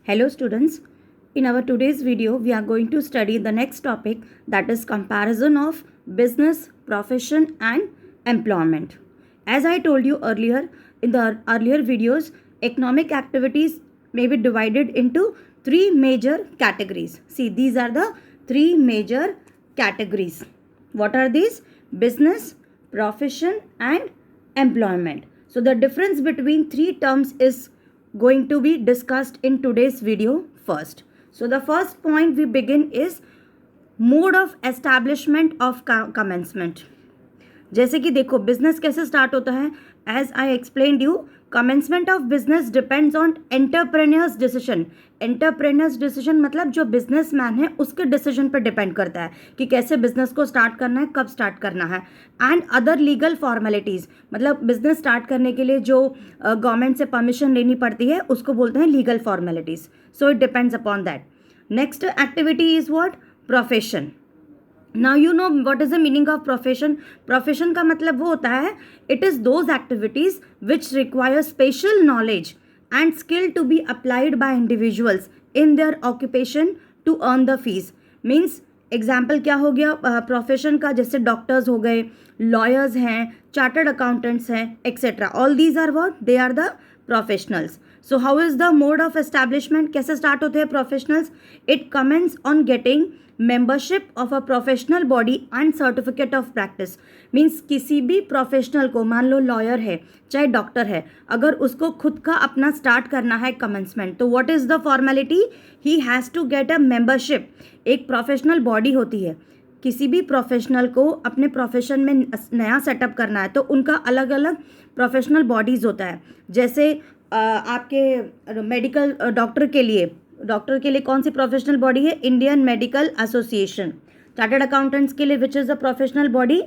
Hello students, in our today's video we are going to study the next topic, that is comparison of business, profession and employment. As I told you earlier in the earlier videos, economic activities may be divided into three major categories. See, these are the three major categories. What are these? Business, profession and employment. So the difference between three terms is going to be discussed in today's video first. So the first point we begin is mode of establishment of commencement. जैसे कि देखो business कैसे start होता है, as I explained you, commencement of business depends on entrepreneur's decision. Entrepreneur's decision मतलब जो businessman है उसके डिसीजन पर डिपेंड करता है कि कैसे बिजनेस को स्टार्ट करना है, कब स्टार्ट करना है. एंड अदर लीगल फॉर्मेलिटीज़, मतलब बिजनेस स्टार्ट करने के लिए जो गवर्नमेंट से परमिशन लेनी पड़ती है उसको बोलते हैं legal formalities. So it depends upon that. Next activity is what? Profession. Now you know what is the meaning of profession. Profession का मतलब वो होता है, it is those activities which require special knowledge and skill to be applied by individuals in their occupation to earn the fees. Means example क्या हो गया profession का, जैसे डॉक्टर्स हो गए, लॉयर्स हैं, चार्टर्ड अकाउंटेंट्स हैं, etcetera. All these are what? They are the professionals. So how is the mode of establishment? कैसे स्टार्ट होते हैं professionals? It commences on getting membership of a professional body and certificate of practice. Means किसी भी professional को, मान लो lawyer है चाहे doctor है, अगर उसको खुद का अपना स्टार्ट करना है कमेंसमेंट, तो what is the formality? He has to get a membership. एक प्रोफेशनल बॉडी होती है, किसी भी प्रोफेशनल को अपने प्रोफेशन में नया सेटअप करना है तो उनका अलग अलग प्रोफेशनल बॉडीज़ होता है. जैसे आपके मेडिकल डॉक्टर के लिए कौन सी प्रोफेशनल बॉडी है? Indian medical association. Chartered accountants के लिए which is the professional body?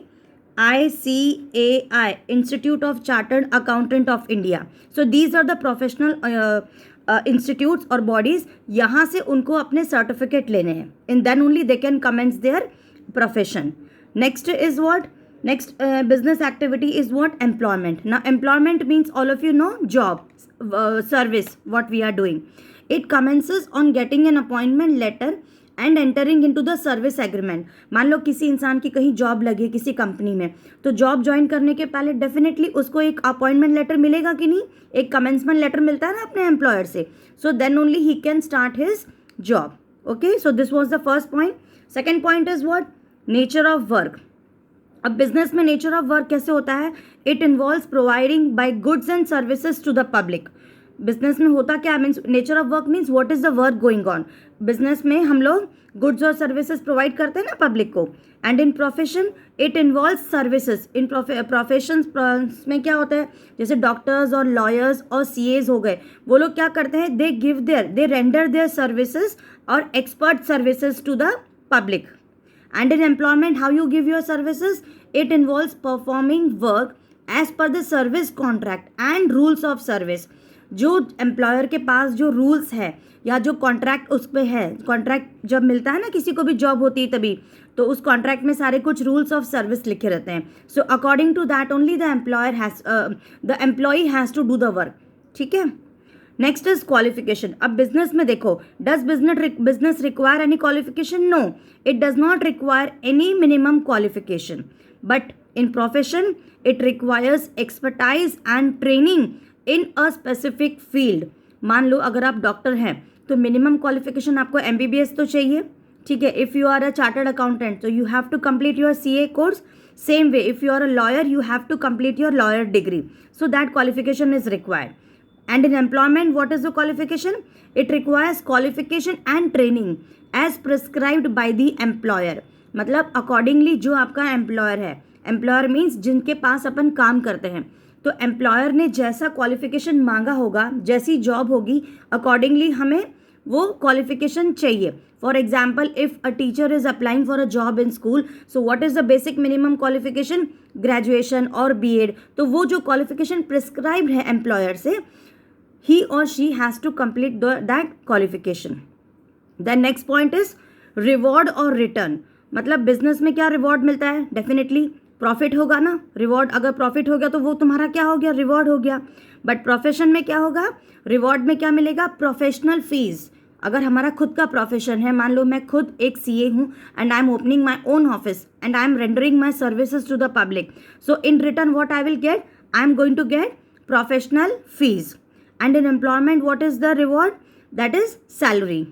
ICAI, institute of chartered accountant of India. So these are the professional institutes और बॉडीज़. यहाँ से उनको अपने सर्टिफिकेट लेने हैं, in then only they can commence their profession. Next is what? Next business activity is what? Employment. Now employment means all of you know job, service, what we are doing. It commences on getting an appointment letter and entering into the service agreement. मान लो किसी इंसान की कहीं job लगी किसी company में, तो job join करने के पहले डेफिनेटली उसको एक अपॉइंटमेंट लेटर मिलेगा कि नहीं? एक कमेंसमेंट लेटर मिलता है ना अपने एम्प्लॉयर से. So then only he can start his job. Okay, so this was the first point. Second point is what? Nature of work. अब बिजनेस में नेचर ऑफ वर्क कैसे होता है? It involves providing by goods and services to the public. Business में होता क्या? Means nature of work means what is the work going on. Business में हम लोग गुड्स और सर्विसेज प्रोवाइड करते हैं ना पब्लिक को. And in profession it involves services. In profession में क्या होता है? जैसे डॉक्टर्स और लॉयर्स और CAs हो गए, वो लोग क्या करते हैं? दे रेंडर देयर सर्विसेज और expert services to the public. And in employment, how you give your services? It involves performing work as per the service contract and rules of service. जो employer के पास जो rules है या जो contract उस पर है, कॉन्ट्रैक्ट जब मिलता है ना, किसी को भी जॉब होती है तभी, तो उस कॉन्ट्रैक्ट में सारे कुछ रूल्स ऑफ सर्विस लिखे रहते हैं. So according to that only the employee has to do the work. ठीक है. Next is qualification. अब बिजनेस में देखो, does business require any qualification? No, it does not require any minimum qualification. But in profession it requires expertise and training in a specific field. मान लो अगर आप doctor हैं तो मिनिमम क्वालिफिकेशन आपको MBBS तो चाहिए. ठीक है. If you are a chartered accountant तो you have to complete your CA course. Same way if you are a lawyer you have to complete your lawyer degree. So that qualification is required. And in employment, what is the qualification? It requires qualification and training as prescribed by the employer. मतलब accordingly जो आपका employer है, employer means जिनके पास अपन काम करते हैं, तो employer ने जैसा क्वालिफिकेशन मांगा होगा, जैसी जॉब होगी, अकॉर्डिंगली हमें वो क्वालिफिकेशन चाहिए. For example, if a teacher is applying for a job in school, so what is the basic minimum qualification? Graduation और B.Ed. तो वो जो क्वालिफिकेशन प्रिस्क्राइब्ड है एम्प्लॉयर से, he or she has to complete that qualification. The next point is reward or return. मतलब business में क्या reward मिलता है? डेफिनेटली प्रॉफिट होगा ना, रिवॉर्ड, अगर प्रॉफिट हो गया तो वो तुम्हारा क्या हो गया, रिवॉर्ड हो गया। बट प्रोफेशन में क्या होगा, रिवॉर्ड में क्या मिलेगा, प्रोफेशनल फीस। अगर हमारा खुद का प्रोफेशन है, मान लो मैं खुद एक सीए हूँ and I am opening my own office and I am rendering my services to the public, so in return what I will get, I am going to get professional fees. And in employment what is the reward, that is salary.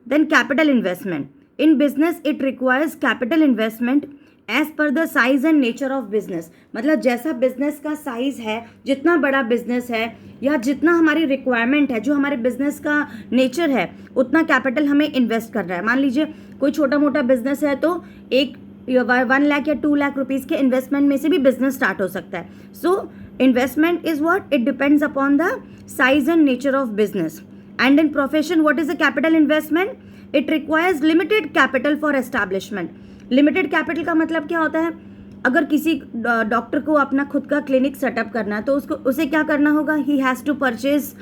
Then capital investment, in business it requires capital investment as per the size and nature of business. मतलब जैसा business का size है, जितना बड़ा business है या जितना हमारी रिक्वायरमेंट है, जो हमारे बिजनेस का नेचर है, उतना कैपिटल हमें इन्वेस्ट करना है। मान लीजिए कोई छोटा मोटा बिजनेस है तो 1 लाख या 2 लाख रुपीज़ के इन्वेस्टमेंट में से भी बिजनेस स्टार्ट हो सकता है। So investment is what, it depends upon the size and nature of business. And in profession what is a capital investment, it requires limited capital for establishment. Limited capital का मतलब क्या होता है, अगर किसी डॉक्टर को अपना खुद का क्लिनिक सेटअप करना है तो उसे क्या करना होगा, he has to purchase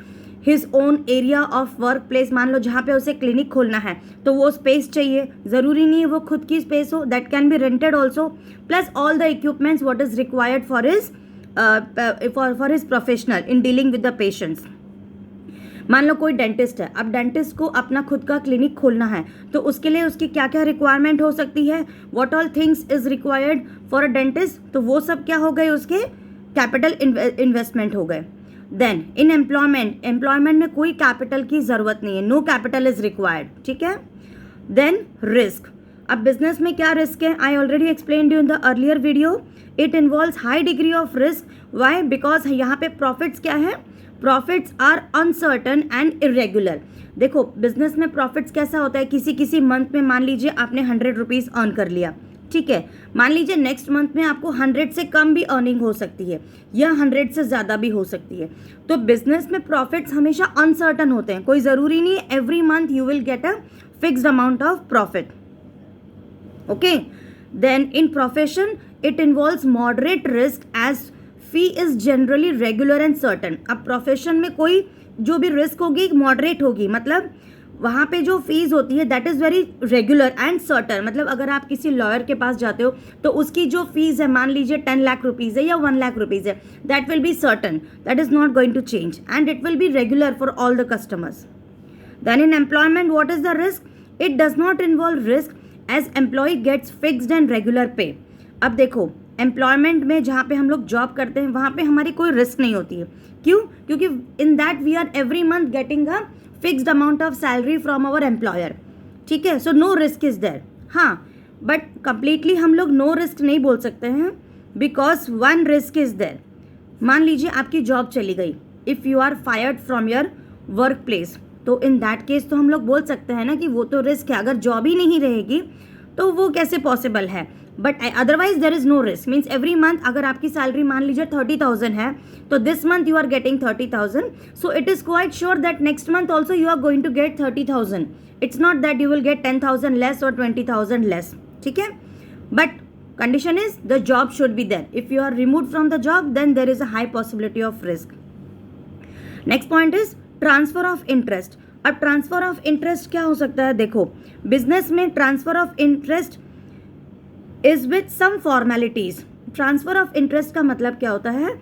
his own area of work place. मान लो जहाँ पे उसे क्लिनिक खोलना है तो वो स्पेस चाहिए, ज़रूरी नहीं है वो खुद की स्पेस हो, that can be rented also, plus all the equipments what is required for his professional in dealing with the patients. मान लो कोई डेंटिस्ट है, अब डेंटिस्ट को अपना खुद का क्लिनिक खोलना है तो उसके लिए उसकी क्या क्या रिक्वायरमेंट हो सकती है, what all things is required for a dentist, तो वो सब क्या हो गए, उसके कैपिटल इन्वेस्टमेंट हो गए। देन इन एम्प्लॉयमेंट, एम्प्लॉयमेंट में कोई कैपिटल की ज़रूरत नहीं है, नो कैपिटल इज रिक्वायर्ड, ठीक है। देन रिस्क, अब बिजनेस में क्या रिस्क है, I already explained you in the earlier video, it involves high degree of risk. Why, because यहाँ पे प्रॉफिट्स क्या है, profits are uncertain and irregular. देखो बिजनेस में प्रॉफिट्स कैसा होता है, किसी मंथ में मान लीजिए आपने 100 रुपीज़ अर्न कर लिया, ठीक है, मान लीजिए नेक्स्ट मंथ में आपको 100 से कम भी अर्निंग हो सकती है या 100 से ज़्यादा भी हो सकती है। तो बिजनेस में प्रॉफिट्स हमेशा अनसर्टन होते हैं, कोई ज़रूरी नहीं है every month you will get a fixed amount of profit, okay. Then in profession it involves moderate risk as fee is generally regular and certain. अब प्रोफेशन में कोई जो भी रिस्क होगी मॉडरेट होगी, मतलब वहाँ पे जो फीस होती है that is very regular and certain. मतलब अगर आप किसी लॉयर के पास जाते हो तो उसकी जो फीस है मान लीजिए 10 लाख रुपीज़ है या 1 लाख रुपीज़ है, that will be certain, that is not going to change and it will be regular for all the customers. Then in employment what is the risk, it does not involve risk as employee gets fixed and regular pay. अब देखो employment में जहाँ पे हम लोग job करते हैं वहाँ पे हमारी कोई रिस्क नहीं होती है, क्यों, क्योंकि in that we are every month getting a fixed amount of salary from our employer, ठीक है, so no risk is there. हाँ, बट कंप्लीटली हम लोग नो रिस्क नहीं बोल सकते हैं, because one risk is there. मान लीजिए आपकी जॉब चली गई, if you are fired from your work place, तो इन दैट केस तो हम लोग बोल सकते हैं ना कि वो तो रिस्क है, अगर जॉब ही नहीं रहेगी तो वो कैसे पॉसिबल है। But otherwise there is no risk, means every month अगर आपकी सैलरी मान लीजिए 30,000 है तो this month you are getting 30,000, so it is quite sure that next month also you are going to get 30,000। It's not that you will get 10,000 less और 20,000 less, ठीक है। But condition is the job should be there, if you are removed from the job then there is a high possibility of risk. Next point is transfer of interest. अब transfer of interest क्या हो सकता है, देखो business में transfer of interest is with some formalities. Transfer of interest का मतलब क्या होता है,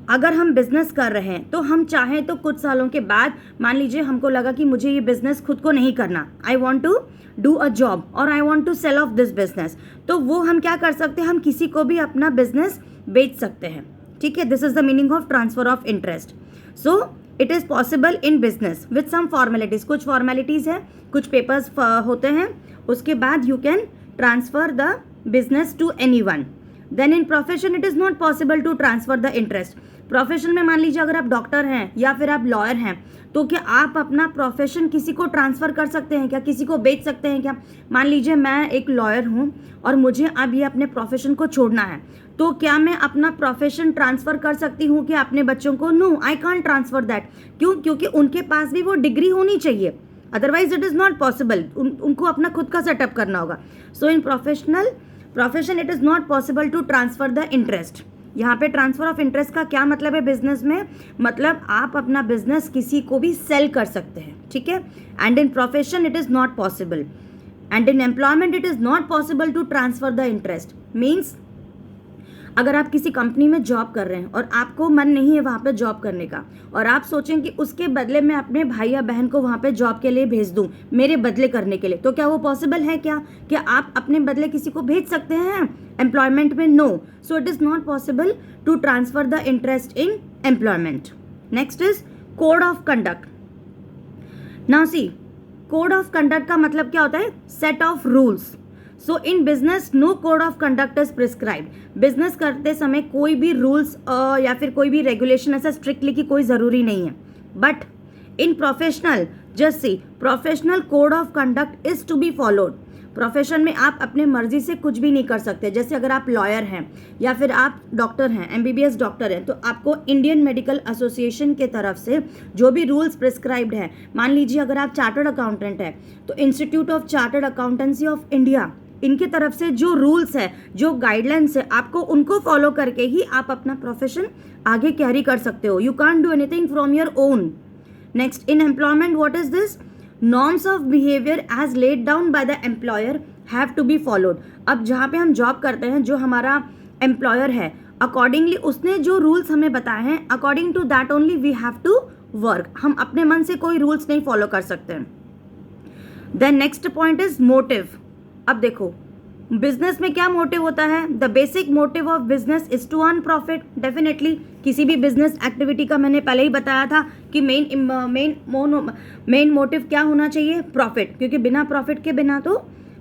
अगर हम बिजनेस कर रहे हैं तो हम चाहें तो कुछ सालों के बाद मान लीजिए हमको लगा कि मुझे ये बिजनेस खुद को नहीं करना, I want to do a job और I want to sell off this business, तो वो हम क्या कर सकते हैं, हम किसी को भी अपना बिजनेस बेच सकते हैं, ठीक है। This is the meaning of transfer of interest. So it is possible in business with some formalities, कुछ फॉर्मेलिटीज़ है, कुछ पेपर्स होते हैं, उसके बाद you can transfer the business to anyone. Then in profession it is not possible to transfer the interest. Profession में मान लीजिए अगर आप डॉक्टर हैं या फिर आप लॉयर हैं तो क्या आप अपना प्रोफेशन किसी को ट्रांसफ़र कर सकते हैं क्या, किसी को बेच सकते हैं क्या। मान लीजिए मैं एक लॉयर हूँ और मुझे अब ये अपने प्रोफेशन को छोड़ना है, तो क्या मैं अपना प्रोफेशन ट्रांसफ़र कर सकती हूँ कि अपने बच्चों को, no I can't transfer that. क्यों, क्योंकि उनके पास भी वो डिग्री होनी चाहिए, otherwise it is not possible, उनको अपना खुद का सेटअप करना होगा। So in profession it is not possible to transfer the interest. यहाँ पे ट्रांसफ़र ऑफ इंटरेस्ट का क्या मतलब है बिजनेस में, मतलब आप अपना बिजनेस किसी को भी सेल कर सकते हैं, ठीक है। And in profession it is not possible, and in employment it is not possible to transfer the interest. Means अगर आप किसी कंपनी में जॉब कर रहे हैं और आपको मन नहीं है वहाँ पे जॉब करने का, और आप सोचें कि उसके बदले मैं अपने भाई या बहन को वहाँ पे जॉब के लिए भेज दूँ, मेरे बदले करने के लिए, तो क्या वो पॉसिबल है? क्या आप अपने बदले किसी को भेज सकते हैं एम्प्लॉयमेंट में? No. So it is not possible to transfer the interest in employment. Next is code of conduct. Now see, code of conduct का मतलब क्या होता है? Set of rules. So in business no code of conduct is prescribed. Business करते समय कोई भी rules या फिर कोई भी रेगुलेशन ऐसा स्ट्रिक्टली की कोई ज़रूरी नहीं है. But in professional, just see, professional code of conduct is to be followed. Profession में आप अपने मर्जी से कुछ भी नहीं कर सकते. जैसे अगर आप लॉयर हैं या फिर आप डॉक्टर हैं, MBBS डॉक्टर हैं, तो आपको इंडियन मेडिकल एसोसिएशन के तरफ से जो भी रूल्स प्रिस्क्राइब्ड है, मान लीजिए अगर आप चार्टर्ड अकाउंटेंट हैं तो institute of chartered accountancy of India, इनके तरफ से जो रूल्स है, जो गाइडलाइंस है, आपको उनको फॉलो करके ही आप अपना प्रोफेशन आगे कैरी कर सकते हो. You can't do anything from your own. Next, in employment what is this? Norms of behaviour as laid down by the employer have to be followed. अब जहाँ पे हम जॉब करते हैं, जो हमारा एम्प्लॉयर है, अकॉर्डिंगली उसने जो रूल्स हमें बताए हैं, according to that only we have to work. हम अपने मन से कोई रूल्स नहीं फॉलो कर सकते. Then next point is motive. अब देखो, बिजनेस में क्या मोटिव होता है? The basic motive of business is to earn profit. Definitely किसी भी बिजनेस एक्टिविटी का मैंने पहले ही बताया था कि मेन मोटिव क्या होना चाहिए? प्रॉफिट. क्योंकि बिना प्रॉफिट के बिना तो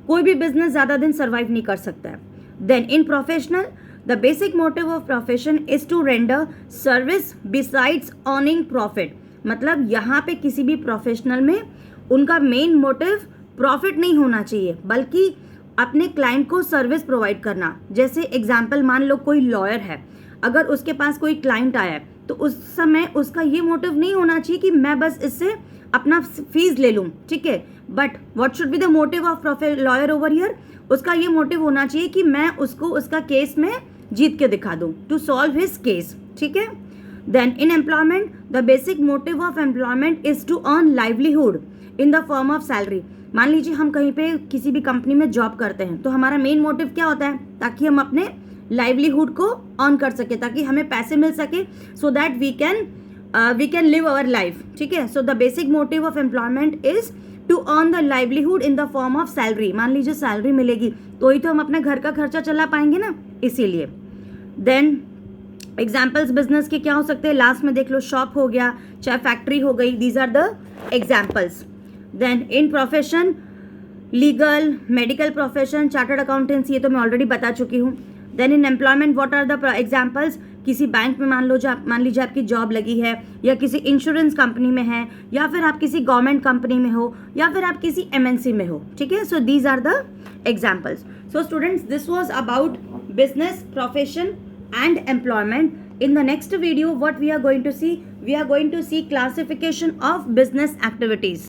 कोई भी बिजनेस ज़्यादा दिन सर्वाइव नहीं कर सकता है. Then in professional, the basic motive of profession is to render service besides earning profit. मतलब यहाँ पे किसी भी प्रोफेशनल में उनका मेन मोटिव प्रॉफिट नहीं होना चाहिए, बल्कि अपने क्लाइंट को सर्विस प्रोवाइड करना. जैसे एग्जाम्पल, मान लो कोई लॉयर है, अगर उसके पास कोई क्लाइंट आया है तो उस समय उसका ये मोटिव नहीं होना चाहिए कि मैं बस इससे अपना फीस ले लूँ, ठीक है. But what should be the motive of lawyer over here? उसका ये मोटिव होना चाहिए कि मैं उसको उसका केस में जीत के दिखा दूँ, टू सॉल्व हिज केस, ठीक है. Then in employment, the basic motive of employment is to earn livelihood in the form of salary. मान लीजिए हम कहीं पे किसी भी कंपनी में जॉब करते हैं, तो हमारा मेन मोटिव क्या होता है? ताकि हम अपने लाइवलीहुड को अर्न कर सके, ताकि हमें पैसे मिल सके, so that we can live our life, ठीक है. So the basic motive of employment is to earn the livelihood in the form of salary. मान लीजिए सैलरी मिलेगी तो ही तो हम अपने घर का खर्चा चला पाएंगे ना, इसीलिए. देन एग्जाम्पल्स बिजनेस के क्या हो सकते हैं? लास्ट में देख लो, शॉप हो गया, चाहे फैक्ट्री हो गई. These are the examples. Then in profession, legal, medical profession, chartered accountancy, ये तो मैं ऑलरेडी बता चुकी हूँ. Then in employment what are the examples? किसी बैंक में मान लीजिए आपकी जॉब लगी है, या किसी इंश्योरेंस कंपनी में है, या फिर आप किसी गवर्नमेंट कंपनी में हो, या फिर आप किसी MNC में हो, ठीक है. So these are the examples. So students, this was about business, profession and employment. In the next video, what we are going to see? We are going to see classification of business activities.